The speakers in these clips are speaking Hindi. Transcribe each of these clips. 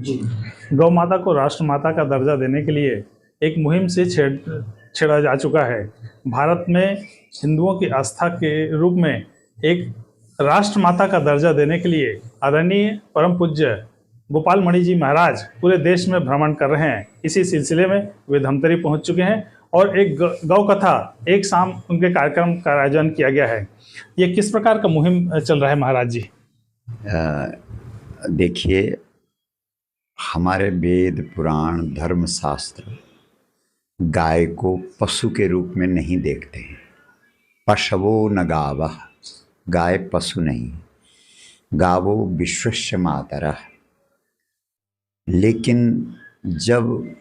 जी। गौ माता को राष्ट्र माता का दर्जा देने के लिए एक मुहिम से छेड़ा जा चुका है। भारत में हिंदुओं की आस्था के रूप में एक राष्ट्र माता का दर्जा देने के लिए आदरणीय परम पूज्य गोपाल मणि जी महाराज पूरे देश में भ्रमण कर रहे हैं। इसी सिलसिले में वे धमतरी पहुंच चुके हैं और एक गौ कथा एक शाम उनके कार्यक्रम का आयोजन किया गया है। ये किस प्रकार का मुहिम चल रहा है महाराज जी? देखिए, हमारे वेद पुराण धर्मशास्त्र गाय को पशु के रूप में नहीं देखते हैं। पशवो न गावः, गाय पशु नहीं, गावो विश्वस्य मातरः। लेकिन जब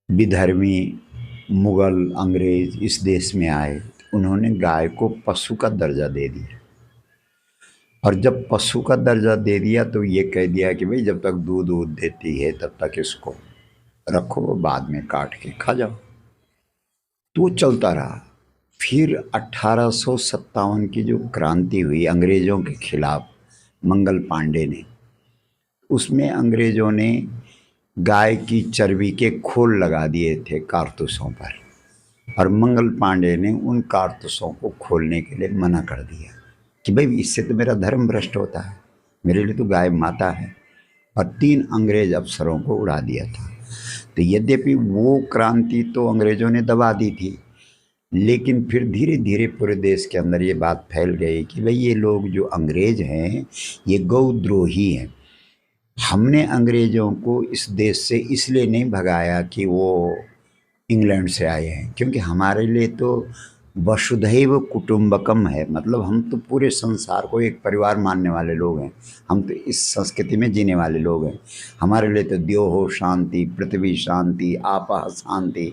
विधर्मी मुगल अंग्रेज इस देश में आए, उन्होंने गाय को पशु का दर्जा दे दिया। और जब पशु का दर्जा दे दिया तो ये कह दिया कि भाई जब तक दूध देती है तब तक इसको रखो, बाद में काट के खा जाओ। तो चलता रहा। फिर 1857 की जो क्रांति हुई अंग्रेज़ों के खिलाफ, मंगल पांडे ने, उसमें अंग्रेज़ों ने गाय की चर्बी के खोल लगा दिए थे कारतूसों पर, और मंगल पांडे ने उन कारतूसों को खोलने के लिए मना कर दिया कि भाई इससे तो मेरा धर्म भ्रष्ट होता है, मेरे लिए तो गाय माता है। और 3 अंग्रेज अफसरों को उड़ा दिया था। तो यद्यपि वो क्रांति तो अंग्रेज़ों ने दबा दी थी, लेकिन फिर धीरे धीरे पूरे देश के अंदर ये बात फैल गई कि भाई ये लोग जो अंग्रेज हैं ये गौद्रोही हैं। हमने अंग्रेज़ों को इस देश से इसलिए नहीं भगाया कि वो इंग्लैंड से आए हैं, क्योंकि हमारे लिए तो वसुधैव कुटुंबकम है, मतलब हम तो पूरे संसार को एक परिवार मानने वाले लोग हैं। हम तो इस संस्कृति में जीने वाले लोग हैं। हमारे लिए तो द्योः शांति, पृथ्वी शांति, आपः शांति,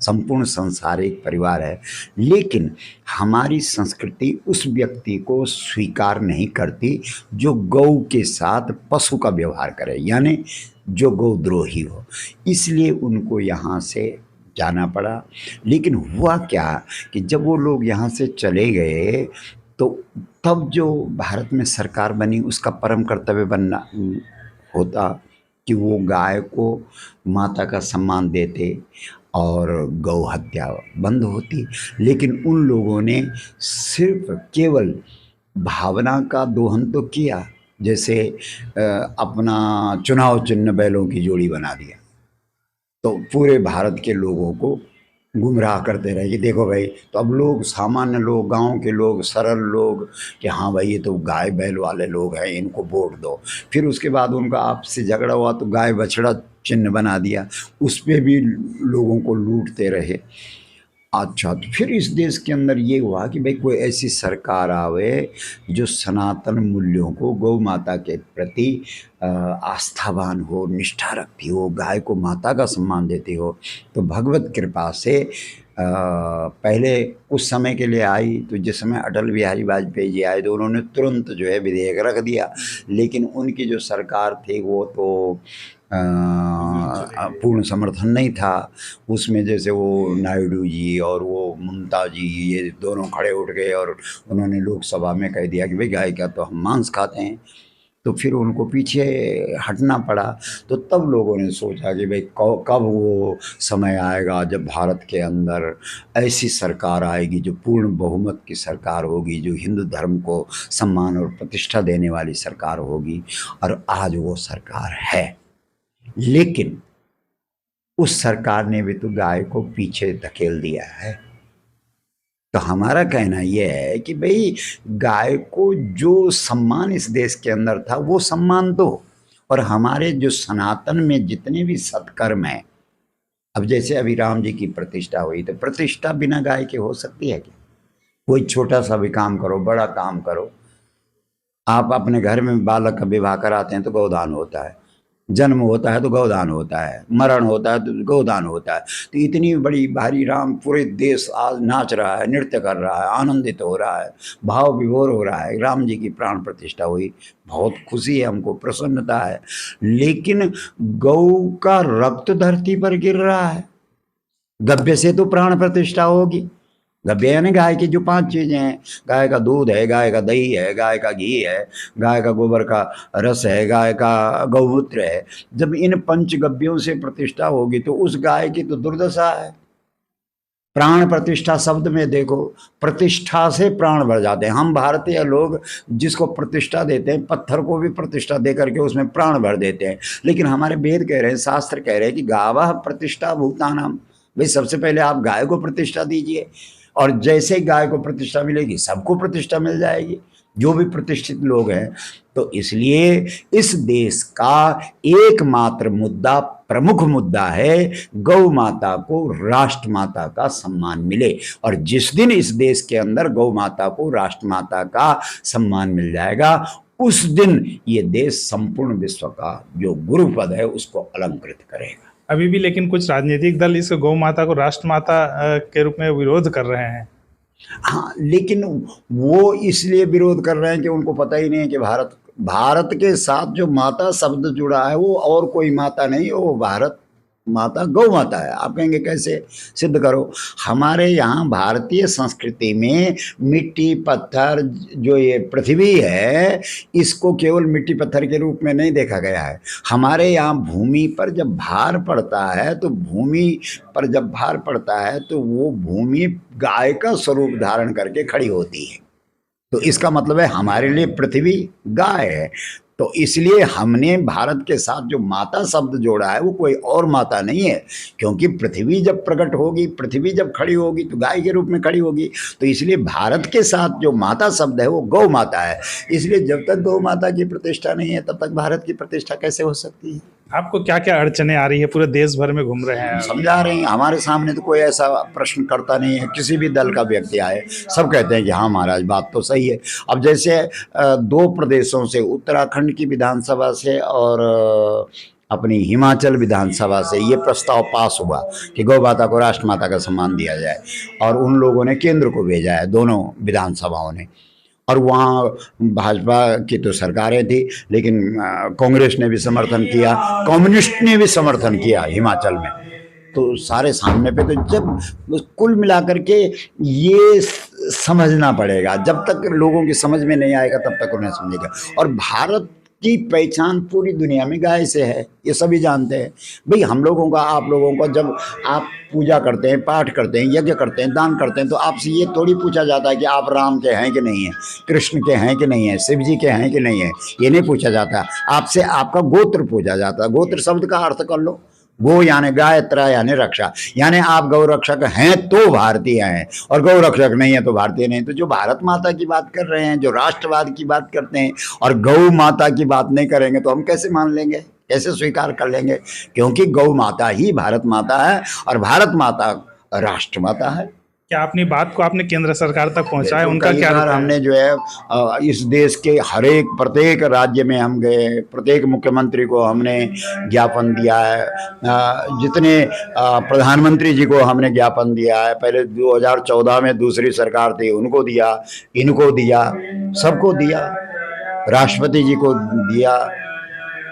संपूर्ण संसार एक परिवार है। लेकिन हमारी संस्कृति उस व्यक्ति को स्वीकार नहीं करती जो गौ के साथ पशु का व्यवहार करे, यानी जो गौद्रोही हो। इसलिए उनको यहाँ से जाना पड़ा। लेकिन हुआ क्या कि जब वो लोग यहाँ से चले गए तो तब जो भारत में सरकार बनी उसका परम कर्तव्य बनना होता कि वो गाय को माता का सम्मान देते और गौ हत्या बंद होती। लेकिन उन लोगों ने सिर्फ केवल भावना का दोहन तो किया, जैसे अपना चुनाव चिन्ह बैलों की जोड़ी बना दिया, तो पूरे भारत के लोगों को गुमराह करते रहे कि देखो भाई। तो अब लोग, सामान्य लोग, गांव के लोग, सरल लोग कि हाँ भाई ये तो गाय बैल वाले लोग हैं, इनको वोट दो। फिर उसके बाद उनका आपसे झगड़ा हुआ तो गाय बछड़ा चिन्ह बना दिया, उस पर भी लोगों को लूटते रहे। अच्छा, तो फिर इस देश के अंदर ये हुआ कि भाई कोई ऐसी सरकार आवे जो सनातन मूल्यों को, गौ माता के प्रति आस्थावान हो, निष्ठा रखती हो, गाय को माता का सम्मान देती हो। तो भगवत कृपा से पहले कुछ समय के लिए आई, तो जिस समय अटल बिहारी वाजपेयी जी आए तो उन्होंने तुरंत जो है विधेयक रख दिया। लेकिन उनकी जो सरकार थी वो तो पूर्ण समर्थन नहीं था उसमें। जैसे वो नायडू जी और वो ममता जी, ये दोनों खड़े उठ गए और उन्होंने लोकसभा में कह दिया कि भाई गाय का तो हम मांस खाते हैं। तो फिर उनको पीछे हटना पड़ा। तो तब लोगों ने सोचा कि भाई कब वो समय आएगा जब भारत के अंदर ऐसी सरकार आएगी जो पूर्ण बहुमत की सरकार होगी, जो हिंदू धर्म को सम्मान और प्रतिष्ठा देने वाली सरकार होगी। और आज वो सरकार है, लेकिन उस सरकार ने भी तो गाय को पीछे धकेल दिया है। तो हमारा कहना यह है कि भाई गाय को जो सम्मान इस देश के अंदर था वो सम्मान दो। और हमारे जो सनातन में जितने भी सत्कर्म हैं, अब जैसे अभी राम जी की प्रतिष्ठा हुई, तो प्रतिष्ठा बिना गाय के हो सकती है क्या? कोई छोटा सा भी काम करो, बड़ा काम करो, आप अपने घर में बालक का विवाह कराते हैं तो गौदान होता है, जन्म होता है तो गौदान होता है, मरण होता है तो गौदान होता है। तो इतनी बड़ी भारी राम, पूरे देश आज नाच रहा है, नृत्य कर रहा है, आनंदित हो रहा है, भाव विभोर हो रहा है। राम जी की प्राण प्रतिष्ठा हुई, बहुत खुशी है, हमको प्रसन्नता है। लेकिन गौ का रक्त धरती पर गिर रहा है, गव्य से तो प्राण प्रतिष्ठा होगी। गव्य यानी गाय की जो 5 चीज़ें हैं, गाय का दूध है, गाय का दही है, गाय का घी है, गाय का गोबर का रस है, गाय का गौमूत्र है। जब इन पंचगव्यों से प्रतिष्ठा होगी तो उस गाय की तो दुर्दशा है। प्राण प्रतिष्ठा शब्द में देखो, प्रतिष्ठा से प्राण बढ़ जाते हैं। हम भारतीय लोग जिसको प्रतिष्ठा देते हैं, पत्थर को भी प्रतिष्ठा दे करके उसमें प्राण भर देते हैं। लेकिन हमारे वेद कह रहे हैं, शास्त्र कह रहे हैं कि गावः प्रतिष्ठा भूतानाम। भाई सबसे पहले आप गाय को प्रतिष्ठा दीजिए, और जैसे ही गाय को प्रतिष्ठा मिलेगी सबको प्रतिष्ठा मिल जाएगी, जो भी प्रतिष्ठित लोग हैं। तो इसलिए इस देश का एकमात्र मुद्दा, प्रमुख मुद्दा है, गौ माता को राष्ट्र माता का सम्मान मिले। और जिस दिन इस देश के अंदर गौ माता को राष्ट्र माता का सम्मान मिल जाएगा, उस दिन ये देश संपूर्ण विश्व का जो गुरु पद है उसको अलंकृत करेगा। अभी भी लेकिन कुछ राजनीतिक दल इस गौ माता को राष्ट्र माता के रूप में विरोध कर रहे हैं। हाँ, लेकिन वो इसलिए विरोध कर रहे हैं कि उनको पता ही नहीं है कि भारत के साथ जो माता शब्द जुड़ा है वो और कोई माता नहीं, वो भारत माता गौ माता है। आप कहेंगे कैसे सिद्ध करो? हमारे यहाँ भारतीय संस्कृति में मिट्टी पत्थर, जो ये पृथ्वी है, इसको केवल मिट्टी पत्थर के रूप में नहीं देखा गया है। हमारे यहाँ भूमि पर जब भार पड़ता है तो वो भूमि गाय का स्वरूप धारण करके खड़ी होती है। तो इसका मतलब है हमारे लिए पृथ्वी गाय है। तो इसलिए हमने भारत के साथ जो माता शब्द जोड़ा है वो कोई और माता नहीं है, क्योंकि पृथ्वी जब प्रकट होगी, पृथ्वी जब खड़ी होगी तो गाय के रूप में खड़ी होगी। तो इसलिए भारत के साथ जो माता शब्द है वो गौ माता है। इसलिए जब तक गौ माता की प्रतिष्ठा नहीं है तब तक भारत की प्रतिष्ठा कैसे हो सकती है? आपको क्या क्या अड़चने आ रही है? पूरे देश भर में घूम रहे हैं, समझा रहे हैं। हमारे सामने तो कोई ऐसा प्रश्न करता नहीं है, किसी भी दल का व्यक्ति आए सब कहते हैं कि हाँ महाराज बात तो सही है। अब जैसे 2 प्रदेशों से, उत्तराखंड की विधानसभा से और अपनी हिमाचल विधानसभा से ये प्रस्ताव पास हुआ कि गौ माता को राष्ट्र माता का सम्मान दिया जाए, और उन लोगों ने केंद्र को भेजा है, दोनों विधानसभाओं ने। और वहाँ भाजपा की तो सरकारें थी, लेकिन कांग्रेस ने भी समर्थन किया, कम्युनिस्ट ने भी समर्थन किया हिमाचल में। तो सारे सामने पे, तो जब कुल मिलाकर के ये समझना पड़ेगा, जब तक लोगों की समझ में नहीं आएगा तब तक उन्हें समझेगा। और भारत की पहचान पूरी दुनिया में गाय से है, ये सभी जानते हैं। भाई हम लोगों का, आप लोगों का, जब आप पूजा करते हैं, पाठ करते हैं, यज्ञ करते हैं, दान करते हैं, तो आपसे ये थोड़ी पूछा जाता है कि आप राम के हैं कि नहीं हैं, कृष्ण के हैं कि नहीं हैं, शिव जी के हैं कि नहीं हैं। ये नहीं पूछा जाता, आपसे आपका गोत्र पूछा जाता है। गोत्र शब्द का अर्थ कर लो, गो यानी गाय, त्र यानी रक्षा, यानी आप गौ रक्षक हैं तो भारतीय हैं, और गौ रक्षक नहीं है तो भारतीय नहीं। तो जो भारत माता की बात कर रहे हैं, जो राष्ट्रवाद की बात करते हैं, और गौ माता की बात नहीं करेंगे तो हम कैसे मान लेंगे, कैसे स्वीकार कर लेंगे? क्योंकि गौ माता ही भारत माता है, और भारत माता राष्ट्र माता है। क्या अपनी बात को आपने केंद्र सरकार तक पहुंचाया? उनका क्या? हमने जो है इस देश के प्रत्येक राज्य में हम गए, प्रत्येक मुख्यमंत्री को हमने ज्ञापन दिया है, जितने प्रधानमंत्री जी को हमने ज्ञापन दिया है। पहले 2014 में दूसरी सरकार थी, उनको दिया, इनको दिया, सबको दिया, राष्ट्रपति जी को दिया।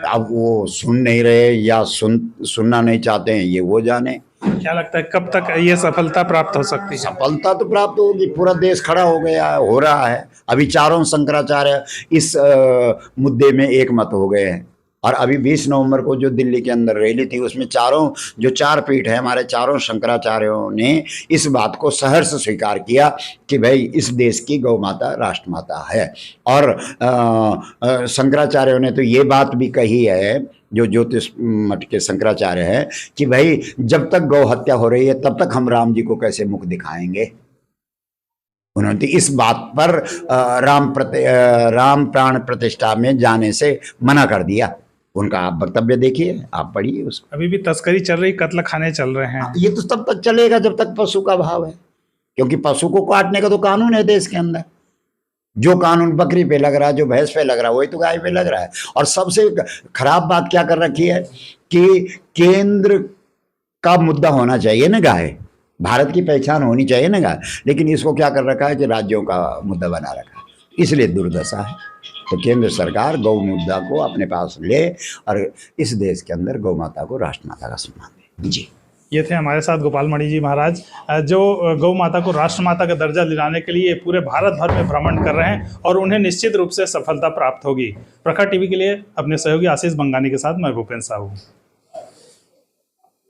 अब वो सुन नहीं रहे या सुनना नहीं चाहते हैं, ये वो जाने। क्या लगता है कब तक ये सफलता प्राप्त हो सकती है? सफलता तो प्राप्त होगी, पूरा देश खड़ा हो गया है, हो रहा है। अभी चारों शंकराचार्य इस मुद्दे में एक मत हो गए हैं। और अभी 20 नवंबर को जो दिल्ली के अंदर रैली थी, उसमें जो 4 पीठ है, हमारे चारों शंकराचार्यों ने इस बात को सहर्ष स्वीकार किया कि भाई इस देश की गौ माता राष्ट्र माता है। और शंकराचार्यों ने तो ये बात भी कही है, जो ज्योतिष मठ के शंकराचार्य हैं, कि भाई जब तक गौ हत्या हो रही है तब तक हम राम जी को कैसे मुख दिखाएंगे। उन्होंने तो इस बात पर राम प्राण प्रतिष्ठा में जाने से मना कर दिया। उनका आप वक्तव्य देखिए, आप पढ़िए उसको। अभी भी तस्करी चल रही, कत्ल खाने चल रहे हैं। ये तो तब तक चलेगा जब तक पशु का भाव है, क्योंकि पशु को काटने का तो कानून है देश के अंदर। जो कानून बकरी पे लग रहा है, जो भैंस पे लग रहा है, वही तो गाय पे लग रहा है। और सबसे खराब बात क्या कर रखी है कि केंद्र का मुद्दा होना चाहिए ना गाय, भारत की पहचान होनी चाहिए ना गाय, लेकिन इसको क्या कर रखा है कि राज्यों का मुद्दा बना रखा है। इसलिए दुर्दशा है। तो केंद्र सरकार गौ मुद्दा को अपने पास ले और इस देश के अंदर गौ माता को राष्ट्र माता का सम्मान दे। जी। ये थे हमारे साथ गोपाल मणि जी महाराज, जो गौ माता को राष्ट्र माता का दर्जा दिलाने के लिए पूरे भारत भर में भ्रमण कर रहे हैं और उन्हें निश्चित रूप से सफलता प्राप्त होगी। प्रखर टीवी के लिए अपने सहयोगी आशीष बंगानी के साथ मैं भूपेंद्र साहू।